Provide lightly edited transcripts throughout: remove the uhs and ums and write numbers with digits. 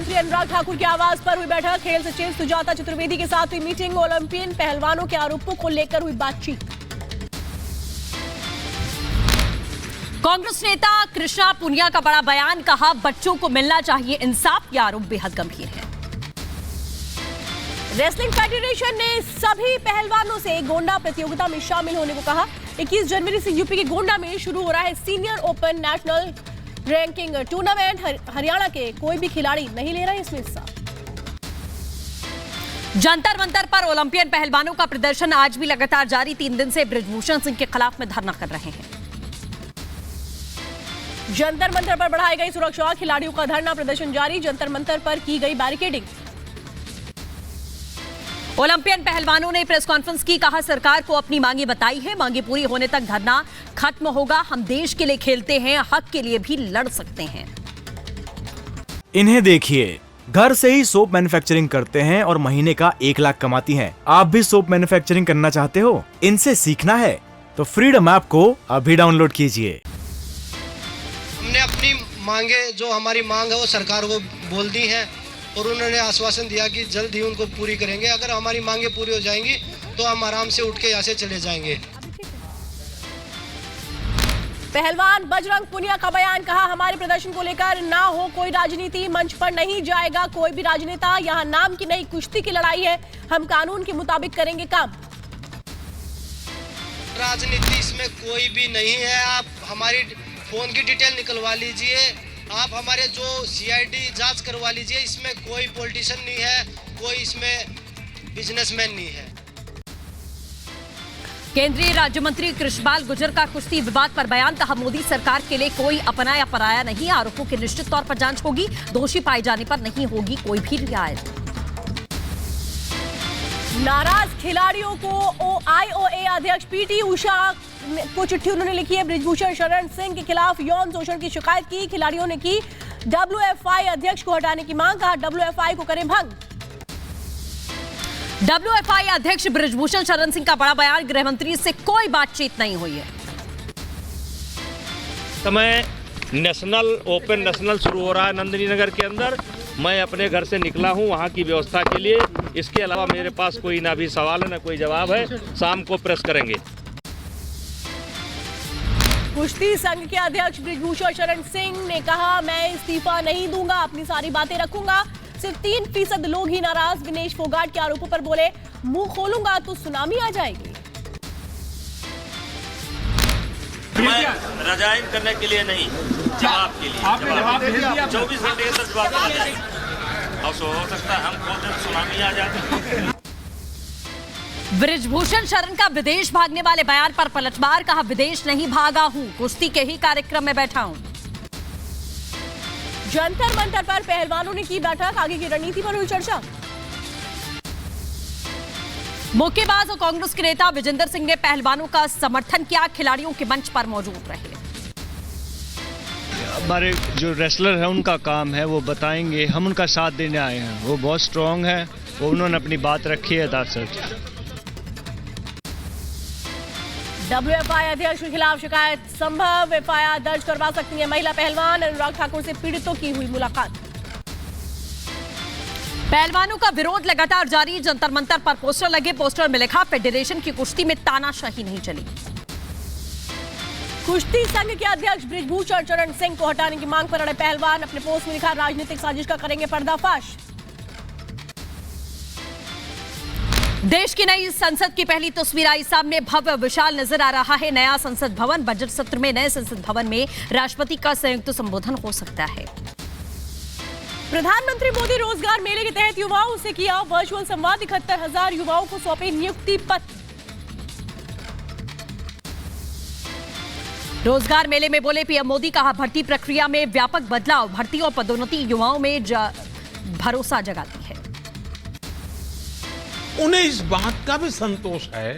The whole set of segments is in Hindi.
मंत्री अनुराग ठाकुर के आवास पर हुई बैठक। खेल सचिव सुजाता चतुर्वेदी के साथ हुई मीटिंग। ओलंपियन पहलवानों के आरोपों को लेकर हुई बातचीत। कांग्रेस नेता कृष्णा पुनिया का बड़ा बयान, कहा बच्चों को मिलना चाहिए इंसाफ, ये आरोप बेहद गंभीर है। रेसलिंग फेडरेशन ने सभी पहलवानों से गोंडा प्रतियोगिता में शामिल होने को कहा। 21 जनवरी से यूपी के गोंडा में शुरू हो रहा है senior open national ranking tournament. Haryana के कोई भी खिलाड़ी नहीं ले रहा है इसमें हिस्सा। जंतर मंतर पर ओलंपियन पहलवानों का प्रदर्शन आज भी लगातार जारी। 3 दिन से बृजभूषण सिंह के खिलाफ में धरना कर रहे हैं। जंतर मंतर पर बढ़ाई गई सुरक्षा, खिलाड़ियों का धरना प्रदर्शन जारी। जंतर मंतर पर की गई बैरिकेडिंग। ओलंपियन पहलवानों ने प्रेस कॉन्फ्रेंस की, कहा सरकार को अपनी मांगे बताई है, मांगे पूरी होने तक धरना खत्म होगा। हम देश के लिए खेलते हैं, हक के लिए भी लड़ सकते हैं। इन्हें देखिए, घर से ही सोप मैन्युफैक्चरिंग करते हैं और महीने का 1 लाख कमाती हैं। आप भी सोप मैन्युफैक्चरिंग करना चाहते हो? इनसे सीखना है तो फ्रीडम ऐप को अभी डाउनलोड कीजिए। हमने अपनी मांगे, जो हमारी मांग है वो सरकार को बोल दी है और उन्होंने आश्वासन दिया कि जल्द ही उनको पूरी करेंगे। अगर हमारी मांगे पूरी हो जाएंगी तो हम आराम से उठ के यहाँ से चले जाएंगे। पहलवान बजरंग पुनिया का बयान, कहा हमारे प्रदर्शन को लेकर ना हो कोई राजनीति, मंच पर नहीं जाएगा कोई भी राजनेता। यहाँ नाम की नहीं कुश्ती की लड़ाई है, हम कानून के मुताबिक करेंगे काम। राजनीति इसमें कोई भी नहीं है। आप हमारी फोन की डिटेल निकलवा लीजिए, आप हमारे जो CID जांच करवा लीजिए। इसमें कोई पॉलिटिशियन नहीं है, कोई इसमें बिजनेसमैन नहीं है। केंद्रीय राज्य मंत्री कृष्णपाल गुर्जर का कुश्ती विवाद पर बयान, कहा मोदी सरकार के लिए कोई अपना या पराया नहीं, आरोपों की निश्चित तौर पर जांच होगी, दोषी पाए जाने पर नहीं होगी कोई भी रियायत। नाराज खिलाड़ियों को IOA अध्यक्ष PT उषा को चिट्ठी उन्होंने लिखी है। बृजभूषण शरण सिंह के खिलाफ यौन शोषण की शिकायत की। खिलाड़ियों ने की WFI अध्यक्ष को हटाने की मांग, कहा WFI को करें भंग। WFI अध्यक्ष बृजभूषण शरण सिंह का बड़ा बयान, गृह मंत्री से कोई बातचीत नहीं हुई है। समय नेशनल ओपन नेशनल शुरू हो रहा है नंदिनी नगर के अंदर। मैं अपने घर से निकला हूं वहां की व्यवस्था के लिए। इसके अलावा मेरे पास कोई ना भी सवाल है ना कोई जवाब है। शाम को प्रेस करेंगे। कुश्ती संघ के अध्यक्ष बृजभूषण शरण सिंह ने कहा, मैं इस्तीफा नहीं दूंगा, अपनी सारी बातें रखूंगा। सिर्फ 3% लोग ही नाराज। विनेश फोगाट के आरोपों पर बोले, मुंह खोलूंगा तो सुनामी आ जाएगी। मैं रजाइन करने के लिए नहीं, जवाब के लिए। आपने जवाब भेज दिया। 24 घंटे के अंदर जवाब देना चाहिए। और हो सकता है हम खोल दें सुनामी आ जाए। बृजभूषण शरण का विदेश भागने वाले बयान पर पलटवार, कहा विदेश नहीं भागा हूं, कुश्ती के ही कार्यक्रम में बैठा हूं। जंतर मंतर पर पहलवानों ने की बैठक, आगे की रणनीति पर हुई चर्चा। मुक्केबाज और कांग्रेस के नेता विजेंद्र सिंह ने पहलवानों का समर्थन किया, खिलाड़ियों के मंच पर मौजूद रहे। हमारे जो रेसलर है उनका काम है, वो बताएंगे, हम उनका साथ देने आए हैं। वो बहुत स्ट्रांग है, वो उन्होंने अपनी बात रखी है। WFI अध्यक्ष के खिलाफ शिकायत संभव, FIR दर्ज करवा सकती है महिला पहलवान। अनुराग ठाकुर से पीड़ितों की हुई मुलाकात। पहलवानों का विरोध लगातार जारी। जंतर मंतर पर पोस्टर लगे, पोस्टर में लिखा, फेडरेशन की कुश्ती में तानाशाही नहीं चली। कुश्ती संघ के अध्यक्ष बृजभूषण शरण सिंह को हटाने की मांग पर अड़े पहलवान। अपने पोस्ट में लिखा, राजनीतिक साजिश का करेंगे पर्दाफाश। देश की नई संसद की पहली तस्वीर आई सामने, भव्य विशाल नजर आ रहा है नया संसद भवन। बजट सत्र में नए संसद भवन में राष्ट्रपति का संयुक्त संबोधन हो सकता है। प्रधानमंत्री मोदी रोजगार मेले के तहत युवाओं से किया वर्चुअल संवाद। 71,000 युवाओं को सौंपे नियुक्ति पत्र। रोजगार मेले में बोले पीएम मोदी, कहा भर्ती प्रक्रिया में व्यापक बदलाव, भर्ती और पदोन्नति युवाओं में भरोसा जगाती है। उन्हें इस बात का भी संतोष है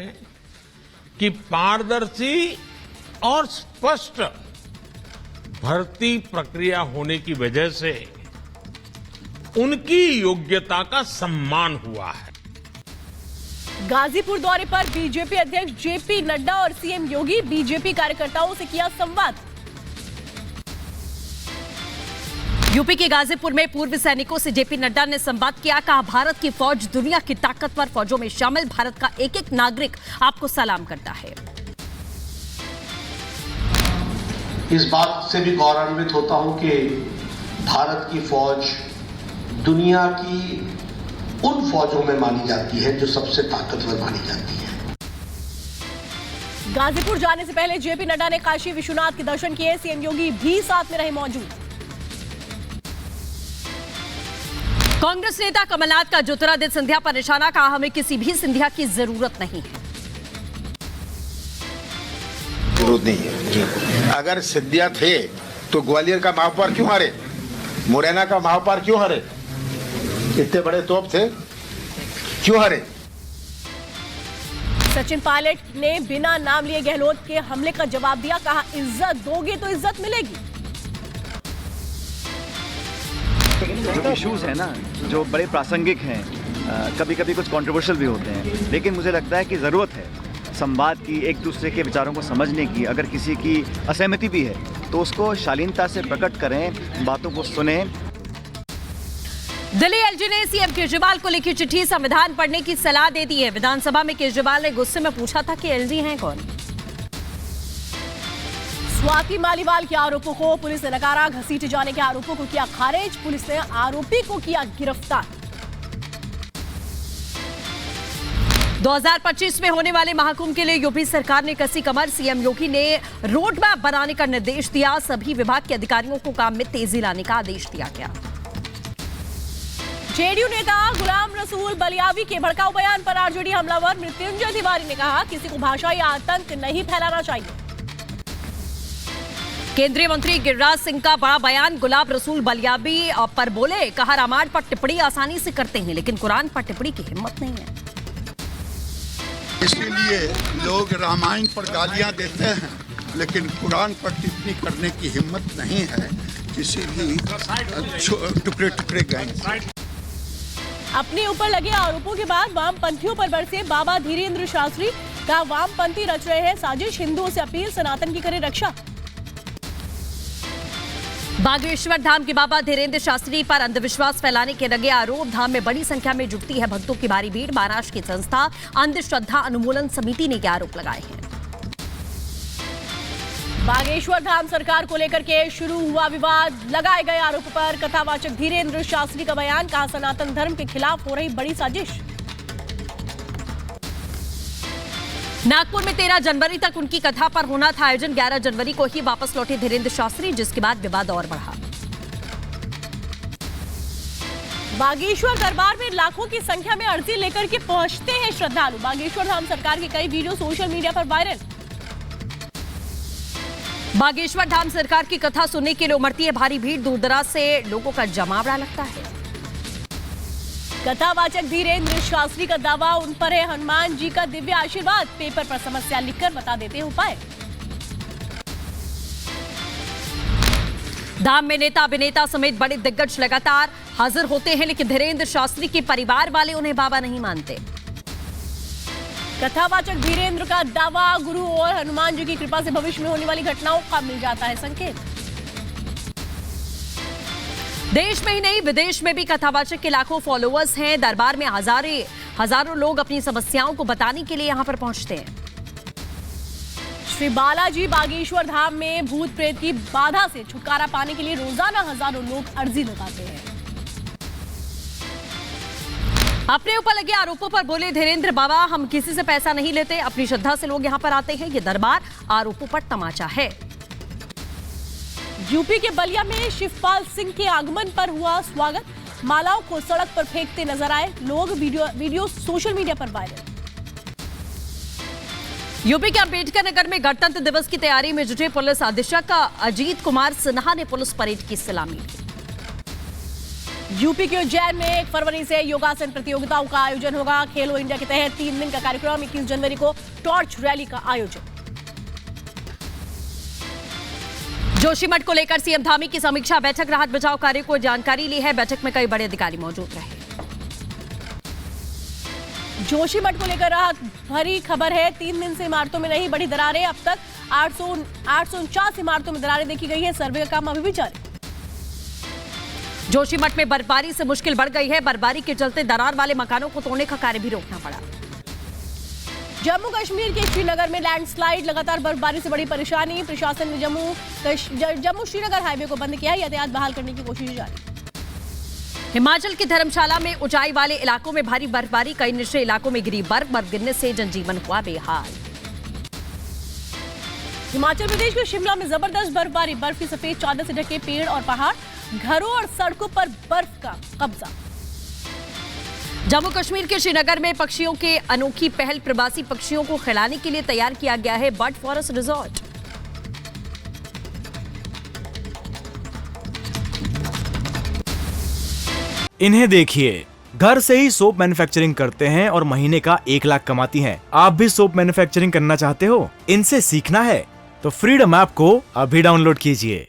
कि पारदर्शी और स्पष्ट भर्ती प्रक्रिया होने की वजह से उनकी योग्यता का सम्मान हुआ है। गाजीपुर दौरे पर बीजेपी अध्यक्ष जेपी नड्डा और सीएम योगी बीजेपी कार्यकर्ताओं से किया संवाद। यूपी के गाजीपुर में पूर्व सैनिकों से जेपी नड्डा ने संवाद किया। कहा, भारत की फौज दुनिया की ताकतवर फौजों में शामिल। भारत का एक एक नागरिक आपको सलाम करता है। इस बात से भी गौरवान्वित होता हूं कि भारत की फौज दुनिया की उन फौजों में मानी जाती है जो सबसे ताकतवर मानी जाती है। गाजीपुर जाने से पहले जेपी नड्डा ने काशी विश्वनाथ के दर्शन किए। सीएम योगी भी साथ में रहे मौजूद। कांग्रेस नेता कमलनाथ का ज्योतिरादित्य सिंधिया पर निशाना। कहा, हमें किसी भी सिंधिया की जरूरत नहीं है। जरूरत नहीं है। अगर सिंधिया थे तो ग्वालियर का महापौर क्यों हारे, मुरैना का महापौर क्यों हारे? इतने बड़े तोप थे, क्यों हारे? सचिन पायलट ने बिना नाम लिए गहलोत के हमले का जवाब दिया। कहा, इज्जत दोगे तो इज्जत मिलेगी। जो इश्यूज हैं ना, जो बड़े प्रासंगिक हैं, कभी कभी कुछ कंट्रोवर्शियल भी होते हैं, लेकिन मुझे लगता है कि ज़रूरत है संवाद की, एक दूसरे के विचारों को समझने की। अगर किसी की असहमति भी है तो उसको शालीनता से प्रकट करें, बातों को सुने। दिल्ली एलजी ने सीएम केजरीवाल को लिखी चिट्ठी संविधान पढ़ने की सलाह दे दी है। विधानसभा में केजरीवाल ने गुस्से में पूछा था कि एलजी हैं कौन। स्वाति मालीवाल के आरोपों को पुलिस ने नकारा। घसीटे जाने के आरोपों को किया खारिज। पुलिस ने आरोपी को किया गिरफ्तार। 2025 में होने वाले महाकुंभ के लिए यूपी सरकार ने कसी कमर। सीएम योगी ने रोड मैप बनाने का निर्देश दिया। सभी विभाग के अधिकारियों को काम में तेजी लाने का आदेश दिया गया। जेडीयू नेता गुलाम रसूल बलियावी के भड़काऊ बयान पर आरजेडी हमलावर मृत्युंजय तिवारी ने कहा, किसी को भाषाई आतंक नहीं फैलाना चाहिए। केंद्रीय मंत्री गिरिराज सिंह का बड़ा बयान। गुलाम रसूल बलियावी पर बोले, कहा, रामायण पर टिप्पणी आसानी से करते हैं लेकिन कुरान पर टिप्पणी की हिम्मत नहीं है। इसीलिए लोग रामायण पर गालियां देते हैं लेकिन कुरान पर टिप्पणी करने की हिम्मत नहीं है। किसी भी टुकड़े टुकड़े गए। अपने ऊपर लगे आरोपों के बाद वामपंथियों पर बरसे बाबा धीरेन्द्र शास्त्री। का वामपंथी रच रहे हैं साजिश। हिंदुओं से अपील, सनातन की करे रक्षा। बागेश्वर धाम के बाबा धीरेन्द्र शास्त्री पर अंधविश्वास फैलाने के लगे आरोप। धाम में बड़ी संख्या में जुटती है भक्तों की भारी भीड़। महाराष्ट्र की संस्था अंधश्रद्धा अनुमूलन समिति ने ये आरोप लगाए हैं। बागेश्वर धाम सरकार को लेकर के शुरू हुआ विवाद। लगाए गए आरोप पर कथावाचक धीरेन्द्र शास्त्री का बयान। कहा, सनातन धर्म के खिलाफ हो रही बड़ी साजिश। नागपुर में 13 जनवरी तक उनकी कथा पर होना था आयोजन। 11 जनवरी को ही वापस लौटे धीरेन्द्र शास्त्री, जिसके बाद विवाद और बढ़ा। बागेश्वर दरबार में लाखों की संख्या में अर्जी लेकर के पहुंचते हैं श्रद्धालु। बागेश्वर धाम सरकार के कई वीडियो सोशल मीडिया पर वायरल। बागेश्वर धाम सरकार की कथा सुनने के लिए उमड़ती है भारी भीड़। दूर दराज से लोगों का जमावड़ा लगता है। कथावाचक धीरेन्द्र शास्त्री का दावा, उन पर है हनुमान जी का दिव्य आशीर्वाद। पेपर पर समस्या लिखकर बता देते हैं उपाय। धाम में नेता अभिनेता समेत बड़े दिग्गज लगातार हाजिर होते हैं, लेकिन धीरेन्द्र शास्त्री के परिवार वाले उन्हें बाबा नहीं मानते। कथावाचक धीरेन्द्र का दावा, गुरु और हनुमान जी की कृपा से भविष्य में होने वाली घटनाओं का मिल जाता है संकेत। देश में ही नहीं विदेश में भी कथावाचक के लाखों फॉलोअर्स हैं। दरबार में हजारों लोग अपनी समस्याओं को बताने के लिए यहां पर पहुंचते हैं। श्री बालाजी बागेश्वर धाम में भूत प्रेत की बाधा से छुटकारा पाने के लिए रोजाना हजारों लोग अर्जी लगाते हैं। अपने ऊपर लगे आरोपों पर बोले धीरेन्द्र, बाबा हम किसी से पैसा नहीं लेते, अपनी श्रद्धा से लोग यहां पर आते हैं। ये दरबार आरोपों पर तमाचा है। यूपी के बलिया में शिवपाल सिंह के आगमन पर हुआ स्वागत। मालाओं को सड़क पर फेंकते नजर आए लोग। वीडियो सोशल मीडिया पर वायरल। यूपी के अंबेडकर नगर में गणतंत्र दिवस की तैयारी में जुटे पुलिस अधीक्षक अजीत कुमार सिन्हा ने पुलिस परेड की सलामी ली। यूपी के उज्जैन में 1 फरवरी से योगासन प्रतियोगिताओं का आयोजन होगा। खेलो इंडिया के तहत 3 दिन का कार्यक्रम। 21 जनवरी को टॉर्च रैली का आयोजन। जोशीमठ को लेकर सीएम धामी की समीक्षा बैठक। राहत बचाव कार्य को जानकारी ली है। बैठक में कई बड़े अधिकारी मौजूद रहे। जोशीमठ को लेकर राहत भरी खबर है। 3 दिन से इमारतों में नहीं बड़ी दरारें। अब तक 849 इमारतों में दरारें देखी गई है। सर्वे का काम अभी भी जारी। जोशीमठ में बर्फबारी से मुश्किल बढ़ गई है। बर्फबारी के चलते दरार वाले मकानों को तोड़ने का कार्य भी रोकना पड़ा। जम्मू कश्मीर के श्रीनगर में लैंडस्लाइड, लगातार बर्फबारी से बड़ी परेशानी। प्रशासन ने जम्मू श्रीनगर हाईवे को बंद किया, यातायात बहाल करने की कोशिश जारी। हिमाचल के धर्मशाला में ऊंचाई वाले इलाकों में भारी बर्फबारी, कई निचले इलाकों में गिरी बर्फ गिरने से जनजीवन हुआ बेहाल। हिमाचल प्रदेश के शिमला में जबरदस्त बर्फबारी, बर्फ की सफेद चादर से ढके पेड़ और पहाड़, घरों और सड़कों पर बर्फ का कब्जा। जम्मू कश्मीर के श्रीनगर में पक्षियों के अनोखी पहल, प्रवासी पक्षियों को खिलाने के लिए तैयार किया गया है बर्ड फॉरेस्ट रिजॉर्ट। इन्हें देखिए, घर से ही सोप मैन्युफैक्चरिंग करते हैं और महीने का 1 लाख कमाती हैं। आप भी सोप मैन्युफैक्चरिंग करना चाहते हो? इनसे सीखना है तो फ्रीडम ऐप को अभी डाउनलोड कीजिए।